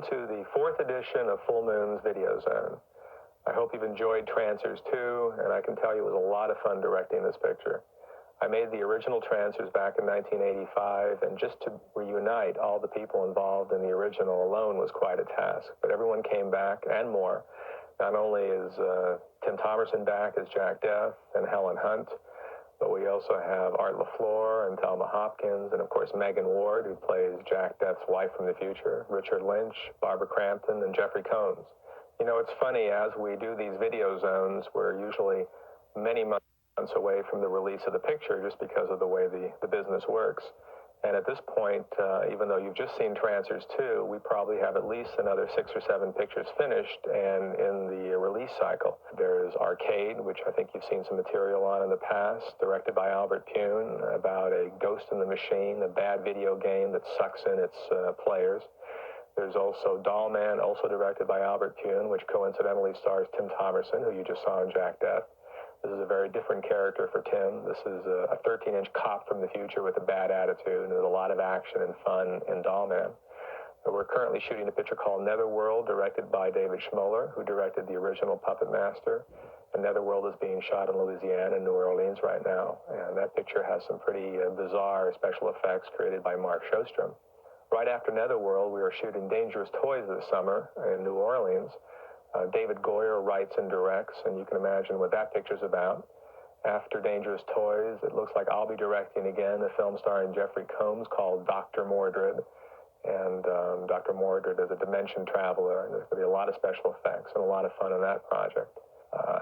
welcome to the 4th edition of Full Moon's Videozone. I hope you've enjoyed Trancers 2, and I can tell you it was a lot of fun directing this picture. I made the original Trancers back in 1985, and just to reunite all the people involved in the original alone was quite a task. But everyone came back, and more. Not only is Tim Thomerson back as Jack Death and Helen Hunt, but we also have Art LaFleur and Thelma Hopkins, and of course Megan Ward, who plays Jack Death's wife from the future, Richard Lynch, Barbara Crampton, and Jeffrey Combs. You know, it's funny, as we do these video zones, we're usually many months away from the release of the picture just because of the way the business works. And at this point, even though you've just seen Trancers 2, we probably have at least another 6 or 7 pictures finished and in the release cycle. There's Arcade, which I think you've seen some material on in the past, directed by Albert Pune, about a ghost in the machine, a bad video game that sucks in its players. There's also Doll Man, also directed by Albert Pune, which coincidentally stars Tim Thomerson, who you just saw in Jack Death. This is a very different character for Tim. This is a 13-inch cop from the future with a bad attitude, and there's a lot of action and fun in Doll Man. We're currently shooting a picture called Netherworld, directed by David Schmoller, who directed the original Puppet Master. And Netherworld is being shot in Louisiana and New Orleans right now, and that picture has some pretty bizarre special effects created by Mark Shostrom. Right after Netherworld, we are shooting Dangerous Toys this summer in New Orleans. David Goyer writes and directs, and you can imagine what that picture's about. After Dangerous Toys, it looks like I'll be directing again a film starring Jeffrey Combs called Dr. Mordred. And Dr. Mordred is a dimension traveler, and there's going to be a lot of special effects and a lot of fun in that project.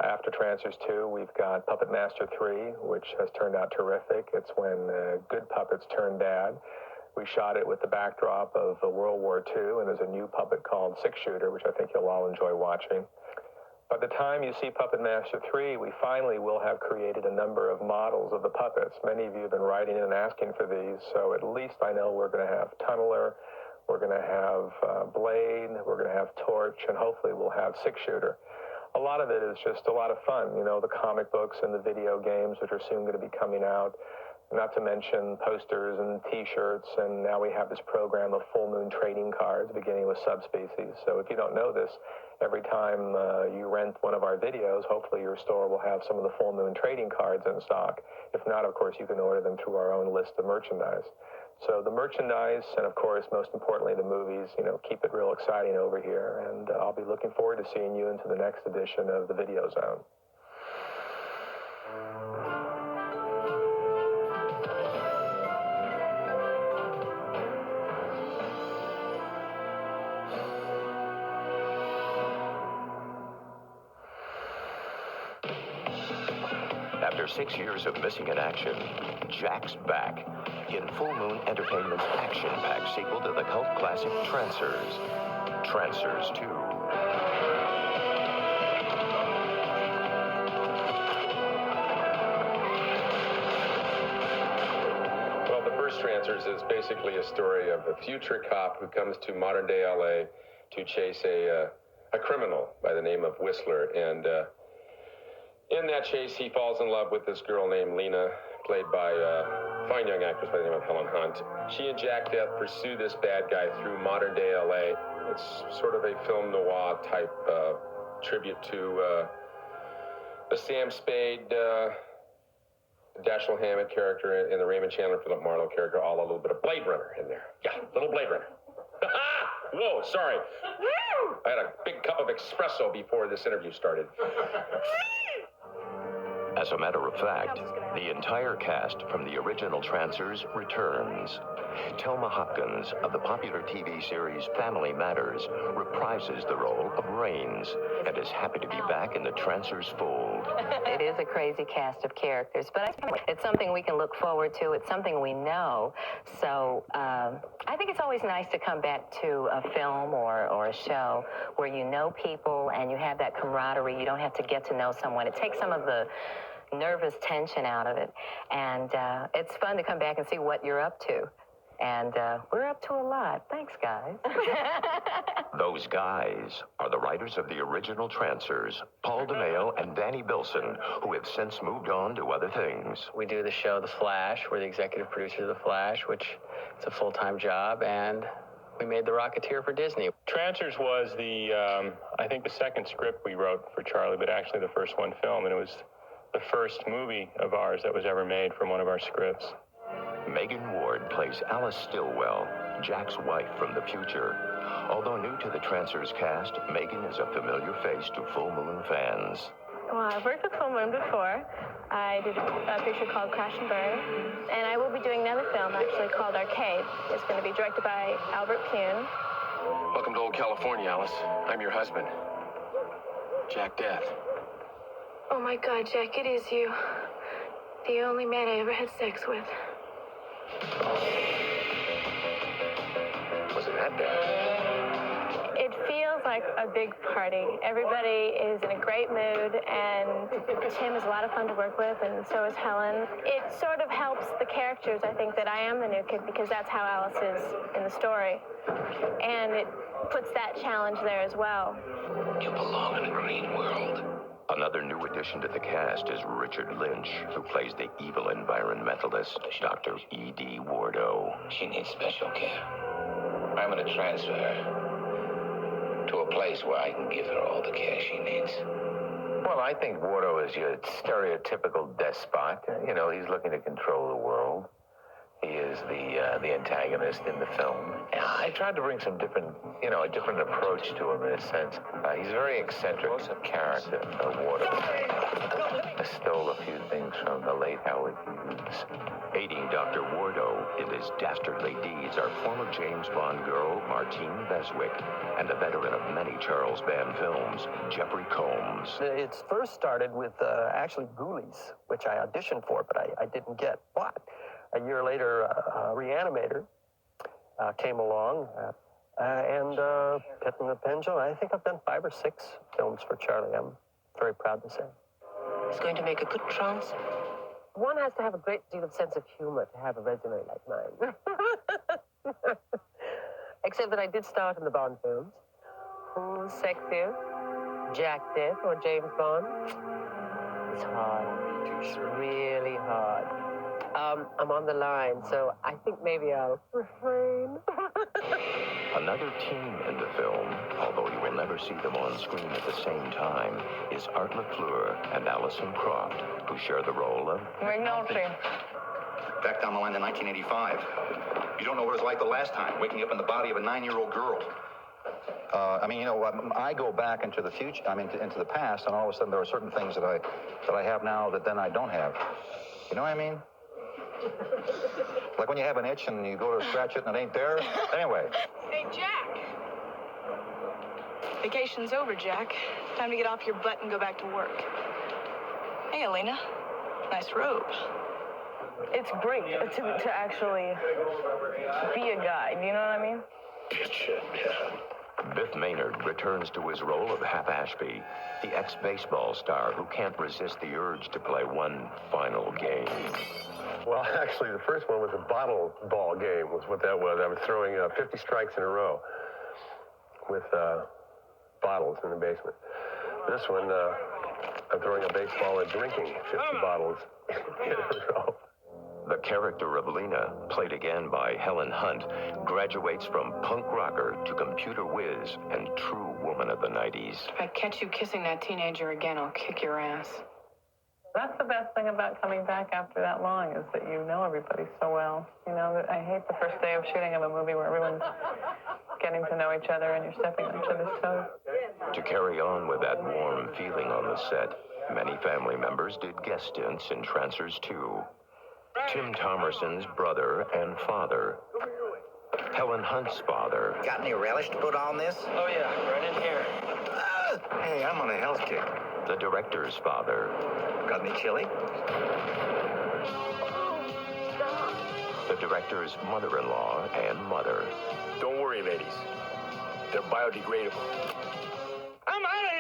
After Trancers 2, we've got Puppet Master 3, which has turned out terrific. It's when good puppets turn bad. We shot it with the backdrop of World War II, and there's a new puppet called Six Shooter, which I think you'll all enjoy watching. By the time you see Puppet Master 3, we finally will have created a number of models of the puppets. Many of you have been writing in and asking for these, so at least I know we're going to have Tunneler, we're going to have Blade, we're going to have Torch, and hopefully we'll have Six Shooter. A lot of it is just a lot of fun, you know, the comic books and the video games, which are soon going to be coming out. Not to mention posters and T-shirts, and now we have this program of full moon trading cards beginning with Subspecies. So if you don't know this, every time you rent one of our videos, hopefully your store will have some of the full moon trading cards in stock. If not, of course, you can order them through our own list of merchandise. So the merchandise and, of course, most importantly, the movies, you know, keep it real exciting over here. And I'll be looking forward to seeing you into the next edition of the Video Zone. After 6 years of missing in action, Jack's back in Full Moon Entertainment's action-packed sequel to the cult classic Trancers, Trancers 2. Well, the first Trancers is basically a story of a future cop who comes to modern-day LA to chase a criminal by the name of Whistler, and in that chase, he falls in love with this girl named Lena, played by a fine young actress by the name of Helen Hunt. She and Jack Death pursue this bad guy through modern-day LA. It's sort of a film noir type tribute to the Sam Spade, Dashiell Hammett character and the Raymond Chandler, Philip Marlowe character, all a little bit of Blade Runner in there. Yeah, little Blade Runner. Whoa, sorry. I had a big cup of espresso before this interview started. As a matter of fact, the entire cast from the original Trancers returns. Thelma Hopkins of the popular TV series Family Matters reprises the role of Raines and is happy to be back in the Trancers fold. It is a crazy cast of characters, but it's something we can look forward to. It's something we know. So I think it's always nice to come back to a film or a show where you know people and you have that camaraderie. You don't have to get to know someone. It takes some of the nervous tension out of it. And it's fun to come back and see what you're up to. And we're up to a lot. Thanks, guys. Those guys are the writers of the original Trancers, Paul DeMeo and Danny Bilson, who have since moved on to other things. We do the show The Flash. We're the executive producers of The Flash, which is a full-time job, and We made The Rocketeer for Disney. Trancers was I think the second script we wrote for Charlie, but actually the first one filmed, and it was the first movie of ours that was ever made from one of our scripts. Megan Ward plays Alice Stillwell, Jack's wife from the future. Although new to the Trancers cast, Megan is a familiar face to Full Moon fans. Well, I've worked with Full Moon before. I did a picture called Crash and Burn, and I will be doing another film actually called Arcade. It's going to be directed by Albert Pune. Welcome to old California, Alice. I'm your husband, Jack Death. Oh my God, Jack, it is you. The only man I ever had sex with. Wasn't that bad? It feels like a big party. Everybody is in a great mood, and Tim is a lot of fun to work with, and so is Helen. It sort of helps the characters, I think, that I am the new kid, because that's how Alice is in the story. And it puts that challenge there as well. You belong in a green world. Another new addition to the cast is Richard Lynch, who plays the evil environmentalist, Dr. E.D. Wardo. She needs special care. I'm going to transfer her to a place where I can give her all the care she needs. Well, I think Wardo is your stereotypical despot. You know, he's looking to control the world. He is the antagonist in the film. And I tried to bring some different, a different approach to him in a sense. He's a very eccentric character, Wardo. I stole a few things from the late Howard Hughes. Aiding Dr. Wardo in his dastardly deeds are former James Bond girl Martine Beswick and a veteran of many Charles Band films, Jeffrey Combs. It first started with actually Ghoulies, which I auditioned for, but I didn't get. But a year later, Reanimator came along, and Pet and the Pendulum. I think I've done 5 or 6 films for Charlie. I'm very proud to say. He's going to make a good trance. One has to have a great deal of sense of humor to have a resume like mine. Except that I did start in the Bond films. Who's sexier? Jack Death or James Bond? It's hard. It's really hard. I'm on the line, so I think maybe I'll refrain. Another team in the film, although you will never see them on screen at the same time, is Art LaFleur and Alison Croft, who share the role of McNulty. Back down the line to 1985. You don't know what it was like the last time, waking up in the body of a 9-year-old girl. I go back into the future, into the past, and all of a sudden there are certain things that I have now that then I don't have. You know what I mean? Like when you have an itch and you go to scratch it and it ain't there. Anyway. Hey, Jack. Vacation's over, Jack. Time to get off your butt and go back to work. Hey, Elena. Nice robe. It's great to actually be a guide, you know what I mean? Biff Maynard returns to his role of Hap Ashby, the ex-baseball star who can't resist the urge to play one final game. Well, actually, the first one was a bottle ball game, was what that was. I was throwing 50 strikes in a row with bottles in the basement. This one, I'm throwing a baseball and drinking 50 bottles in a row. The character of Lena, played again by Helen Hunt, graduates from punk rocker to computer whiz and true woman of the 90s. If I catch you kissing that teenager again, I'll kick your ass. That's the best thing about coming back after that long, is that you know everybody so well. You know, I hate the first day of shooting of a movie where everyone's getting to know each other and you're stepping on each other's toes. To carry on with that warm feeling on the set, many family members did guest stints in Trancers 2. Tim Thomerson's brother and father. Helen Hunt's father. Got any relish to put on this? Oh, yeah, right in here. Hey, I'm on a health kick. The director's father. Got any chili? The director's mother-in-law and mother. Don't worry, ladies. They're biodegradable. I'm out of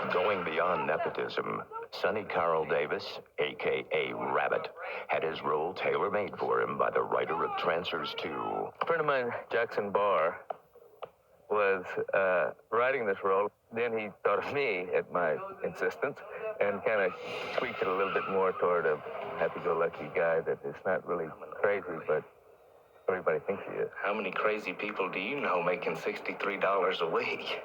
here! Going beyond nepotism, Sonny Carl Davis, a.k.a. Rabbit, had his role tailor-made for him by the writer of Trancers 2. A friend of mine, Jackson Barr, was writing this role. Then he thought of me at my insistence and kind of tweaked it a little bit more toward a happy-go-lucky guy that is not really crazy, but everybody thinks he is. How many crazy people do you know making $63 a week?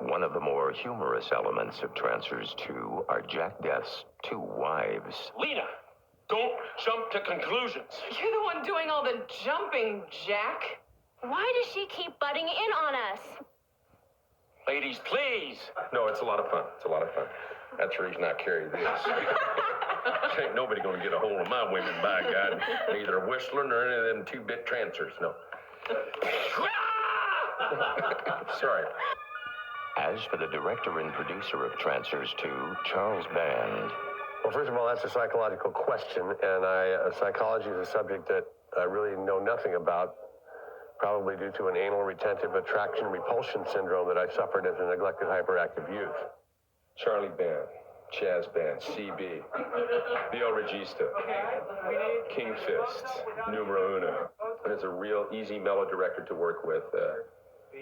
One of the more humorous elements of Trancers 2 are Jack Death's two wives. Lena, don't jump to conclusions. You're the one doing all the jumping, Jack. Why does she keep butting in on us? Ladies, please. No, it's a lot of fun. It's a lot of fun. That's the reason I carry this. Ain't nobody gonna get a hold of my women, by God. Neither Whistler nor any of them two-bit trancers, no. Sorry. As for the director and producer of Trancers 2, Charles Band. Well, first of all, that's a psychological question, and psychology is a subject that I really know nothing about, probably due to an anal retentive attraction repulsion syndrome that I suffered as a neglected hyperactive youth. Charlie Band, Chaz Band, CB, Vio Regista, King Fist, Numero Uno. And is a real easy mellow director to work with,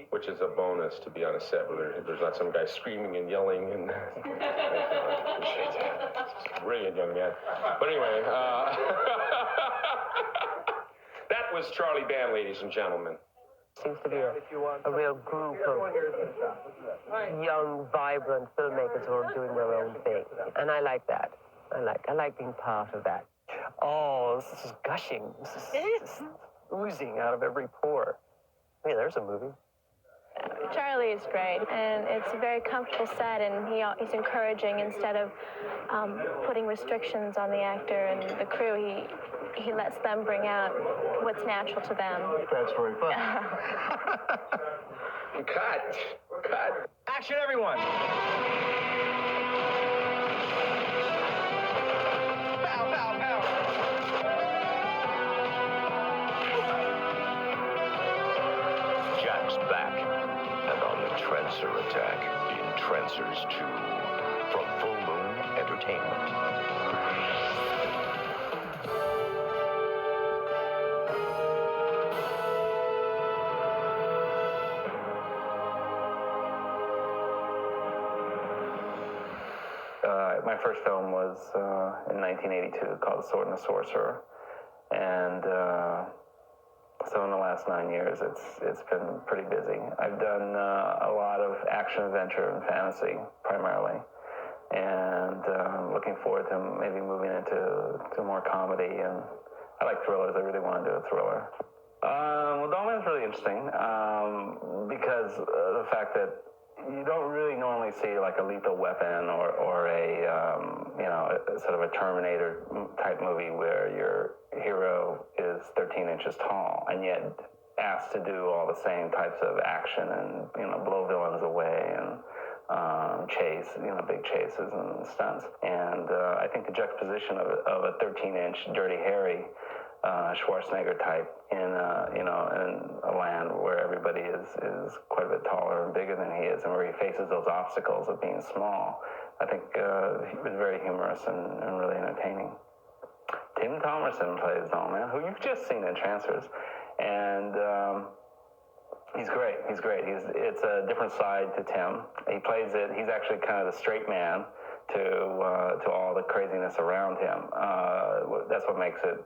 which is a bonus to be on a set where there's not some guy screaming and yelling and appreciate that. Brilliant young man. But anyway, that was Charlie Band, ladies and gentlemen. Seems to be a real group of young, vibrant filmmakers who are doing their own thing. And I like that. I like being part of that. Oh, this is gushing. This is oozing out of every pore. Hey, there's a movie. Charlie is great, and it's a very comfortable set, and he's encouraging instead of putting restrictions on the actor and the crew. He lets them bring out what's natural to them. That's very fun. Cut. Action, everyone! Pow, pow, pow! Jack's back and on the Trancer attack in Trancers 2 from Full Moon Entertainment. My first film was in 1982 called The Sword and the Sorcerer, and so in the last 9 years it's been pretty busy. I've done a lot of action, adventure, and fantasy primarily, and looking forward to maybe moving into more comedy, and I like thrillers. I really want to do a thriller. Well, Dollman's really interesting because the fact that you don't really normally see like a Lethal Weapon or a sort of a Terminator type movie where your hero is 13 inches tall and yet asked to do all the same types of action and blow villains away and chase, big chases and stunts. And I think the juxtaposition of a 13-inch Dirty Harry Schwarzenegger type in a land where everybody is quite a bit taller and bigger than he is, and where he faces those obstacles of being small. I think he was very humorous and really entertaining. Tim Thomerson plays Dollman, who you've just seen in Trancers, and he's great. It's a different side to Tim. He plays it. He's actually kind of the straight man to all the craziness around him. That's what makes it.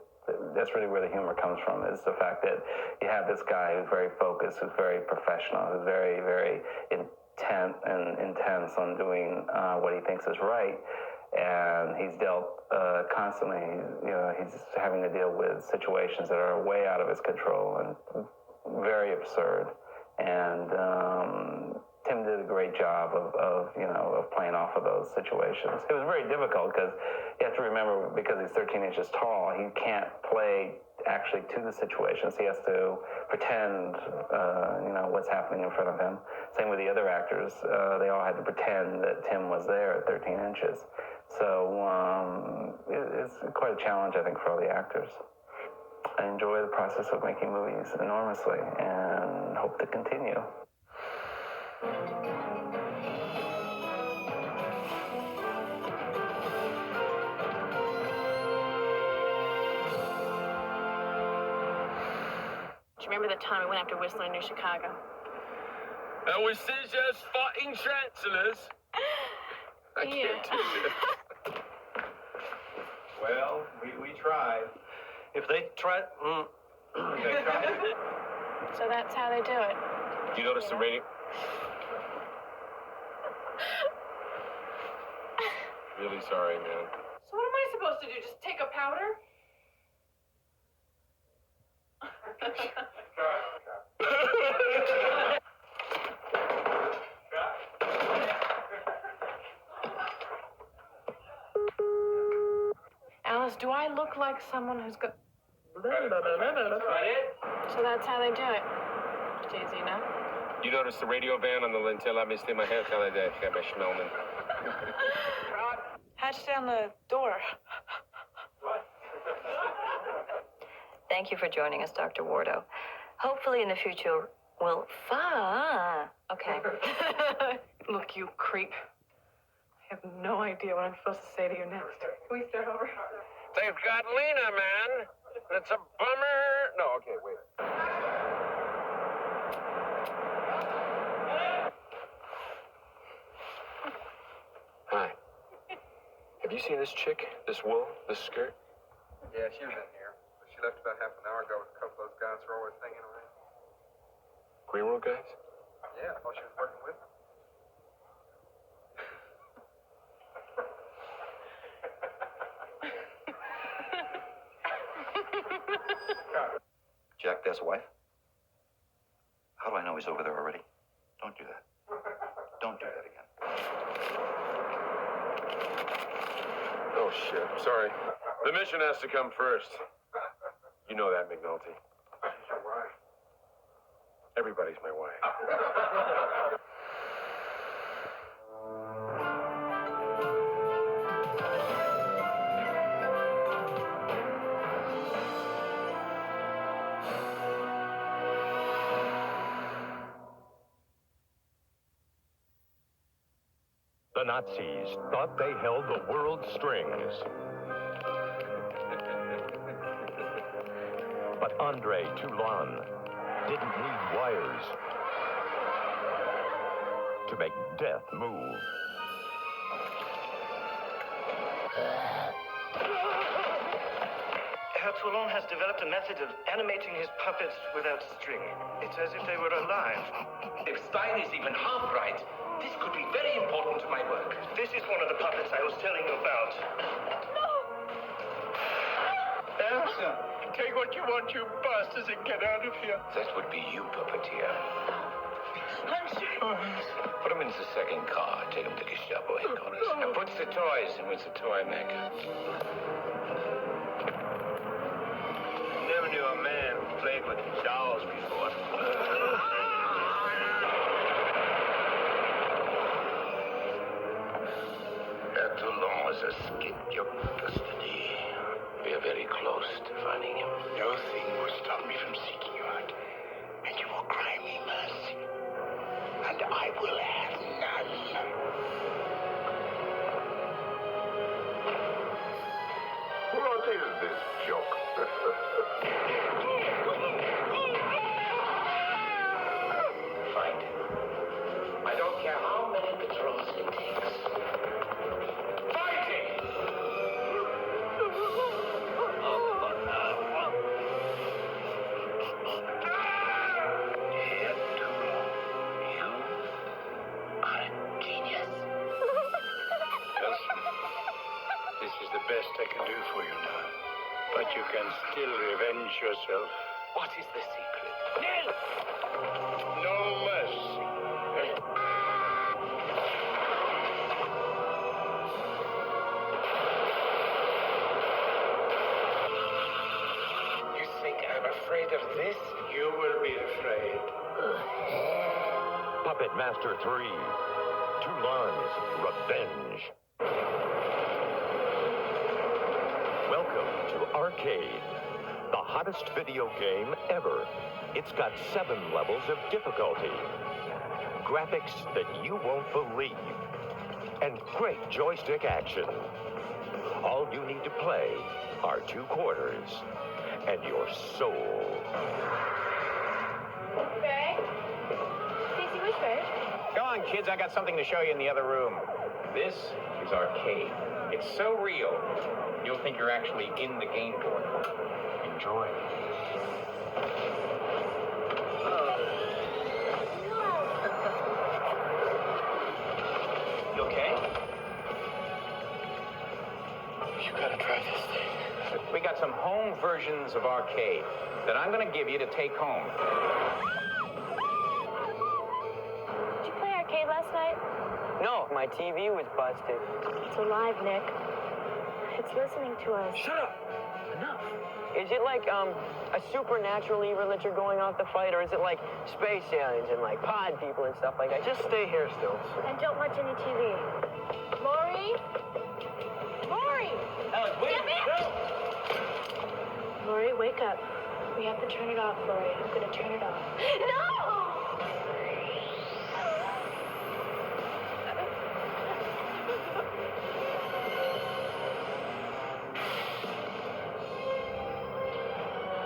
That's really where the humor comes from, is the fact that you have this guy who's very focused, who's very professional, who's very, very intense on doing what he thinks is right. And he's dealt constantly, he's having to deal with situations that are way out of his control and very absurd. And Tim did a great job of playing off of those situations. It was very difficult because you have to remember, because he's 13 inches tall, he can't play actually to the situations. He has to pretend, what's happening in front of him. Same with the other actors. They all had to pretend that Tim was there at 13 inches. So it's quite a challenge, I think, for all the actors. I enjoy the process of making movies enormously and hope to continue. Do you remember the time we went after Whistler in New Chicago? And we see just fighting chancellors. I can't do this. Well, we tried. If they try, So that's how they do it. You notice the radio? Really sorry, man. So what am I supposed to do? Just take a powder? Alice, do I look like someone who's got... So that's how they do it. It's easy enough. You notice the radio van on the lentilla? Misty, my hair color there. Got my schmelman. Hatch down the door. Thank you for joining us, Dr. Wardo. Hopefully in the future we'll... Okay. Look, you creep. I have no idea what I'm supposed to say to you next. Can we start over? They've got Lena, man. It's a bummer. No, okay, wait. Hi. Have you seen this chick? This wool? This skirt? Yeah, she was in here. But she left about half an hour ago with a couple of those guys who are always hanging around. Green room guys? Yeah, I thought she was working with them. Jack, that's wife? How do I know he's over there already? Don't do that. Don't do that again. Oh, shit. Sorry. The mission has to come first. You know that, McNulty. She's your wife. Everybody's my wife. The Nazis thought they held the world's strings. But Andre Toulon didn't need wires to make death move. Herr Toulon has developed a method of animating his puppets without string. It's as if they were alive. If Stein is even half right, this could be very important to my work. This is one of the puppets I was telling you about. Elsa, take what you want, you bastards, and get out of here. That would be you, puppeteer. Put him into the second car. Take him to Gestapo headquarters. And puts the toys in with the toy maker. Never knew a man who played with dolls before. Herr Toulon has escaped your custody. We are very close to finding him. Nothing will stop me from seeking you out. And you will cry me mercy. And I will have none. What is this joke? Find him. I don't care how many patrols it takes. Find him! This is the best I can do for you now. But you can still revenge yourself. What is the secret? No mercy. You think I'm afraid of this? You will be afraid. Puppet Master 3, Toulon's Revenge. Welcome to Arcade, the hottest video game ever. It's got 7 levels of difficulty, graphics that you won't believe, and great joystick action. All you need to play are 2 quarters and your soul. Okay. Stacey, which way? Go on, kids. I got something to show you in the other room. This is Arcade. It's so real, you'll think you're actually in the game board. Enjoy. You okay? You gotta try this thing. We got some home versions of Arcade that I'm gonna give you to take home. Did you play arcade last night? No, my TV was busted. It's alive, Nick. It's listening to us. Shut up! Enough. Is it like a supernatural evil that you're going out to fight, or is it like space aliens and like pod people and stuff like that? Just stay here, Stills. And don't watch any TV. Lori? Lori! Alex, wait! No! Lori, wake up. We have to turn it off, Lori. I'm gonna turn it off. No!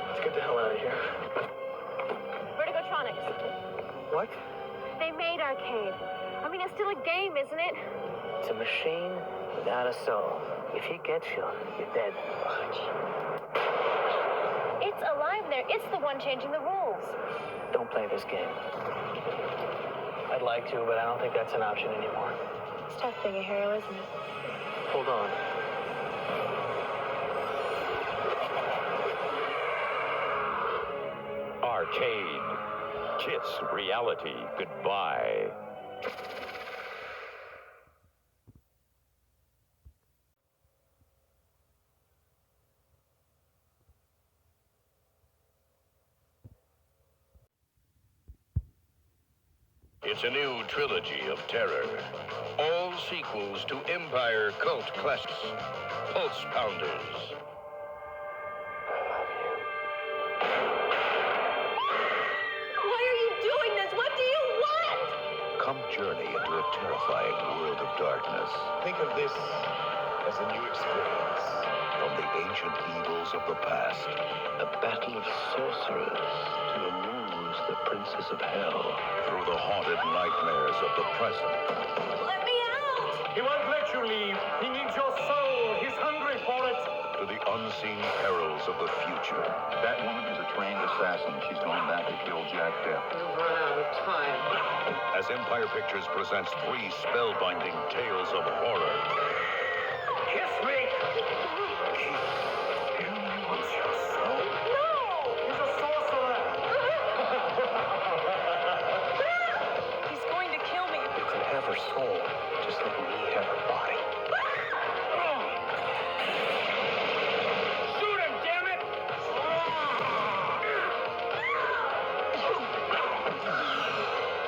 Let's get the hell out of here. Vertigotronics. What? They made arcade. I mean, it's still a game, isn't it? It's a machine without a soul. If he gets you, you're dead. It's alive there. It's the one changing the rules. Don't play this game. I'd like to, but I don't think that's an option anymore. It's tough being a hero, isn't it? Hold on. Arcade. Kiss reality goodbye. It's a new trilogy of terror. All sequels to Empire cult classics. Pulse Pounders. Why are you doing this? What do you want? Come journey into a terrifying world of darkness. Think of this as a new experience. From the ancient evils of the past. A battle of sorcerers to amuse the princes of hell. Through the haunted nightmares of the present. Let me out! He won't let you leave. He needs your soul. He's hungry for it. To the unseen perils of the future. That woman is a trained assassin. She's going back to kill Jack Depp. You've run out of time. As Empire Pictures presents 3 spellbinding tales of horror. Kiss me! He wants your soul. No! He's a sorcerer. He's going to kill me. You can have her soul, just like we have her body. Shoot him, damn it!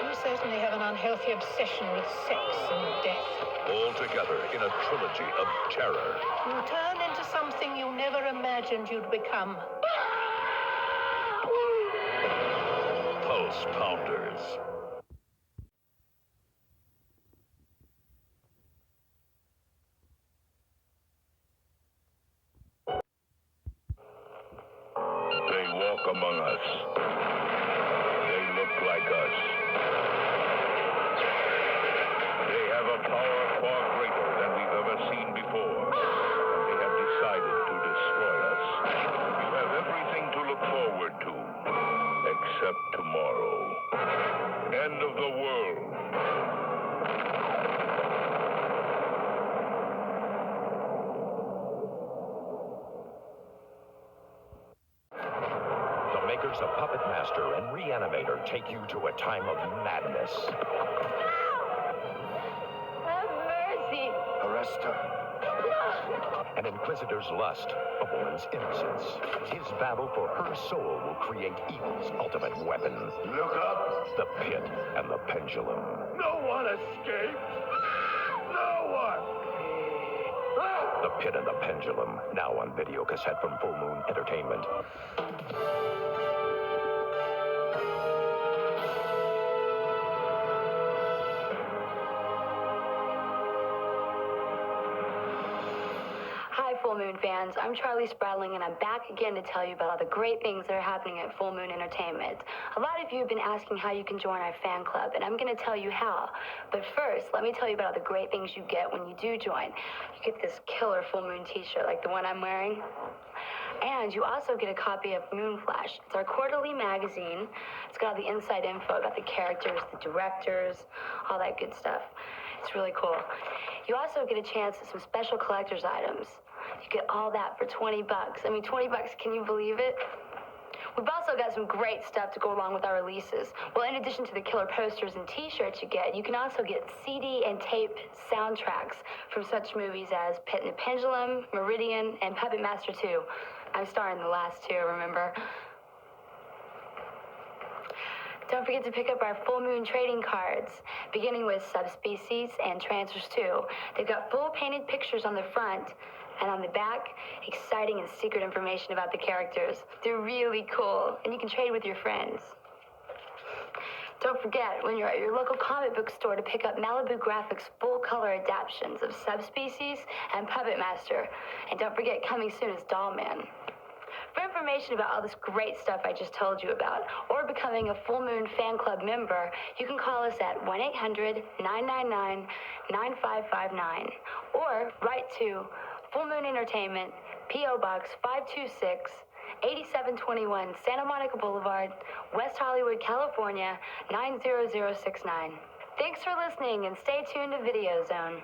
You certainly have an unhealthy obsession with sex and death. All together in a trilogy of terror. You turn into something you never imagined you'd become. Pulse Pounders. They walk among us. They look like us. They have a power far greater than we've ever seen before. They have decided to destroy us. You have everything to look forward to, except tomorrow. End of the world. The makers of Puppet Master and Reanimator take you to a time of madness. Have mercy. Arrest her. An inquisitor's lust, a woman's innocence. His battle for her soul will create evil's ultimate weapon. Look up! The pit and the pendulum. No one escapes! No one! The Pit and the Pendulum, now on video cassette from Full Moon Entertainment. Hi, Full Moon fans. I'm Charlie Spradling, and I'm back again to tell you about all the great things that are happening at Full Moon Entertainment. A lot of you have been asking how you can join our fan club, and I'm going to tell you how. But first, let me tell you about all the great things you get when you do join. You get this killer Full Moon t-shirt like the one I'm wearing. And you also get a copy of Moonflash. It's our quarterly magazine. It's got all the inside info about the characters, the directors, all that good stuff. It's really cool. You also get a chance at some special collector's items. You get all that for 20 bucks. I mean, 20 bucks, can you believe it? We've also got some great stuff to go along with our releases. Well, in addition to the killer posters and t-shirts you can also get CD and tape soundtracks from such movies as Pit and the Pendulum, Meridian, and Puppet Master 2. I'm starring the last two, remember? Don't forget to pick up our full moon trading cards, beginning with Subspecies and Transfers 2. They've got full painted pictures on the front, and on the back, exciting and secret information about the characters. They're really cool, and you can trade with your friends. Don't forget, when you're at your local comic book store, to pick up Malibu Graphics full-color adaptions of Subspecies and Puppet Master. And don't forget, coming soon is Doll Man. For information about all this great stuff I just told you about, or becoming a Full Moon Fan Club member, you can call us at 1-800-999-9559, or write to Full Moon Entertainment, P.O. Box 526, 8721 Santa Monica Boulevard, West Hollywood, California, 90069. Thanks for listening, and stay tuned to Videozone.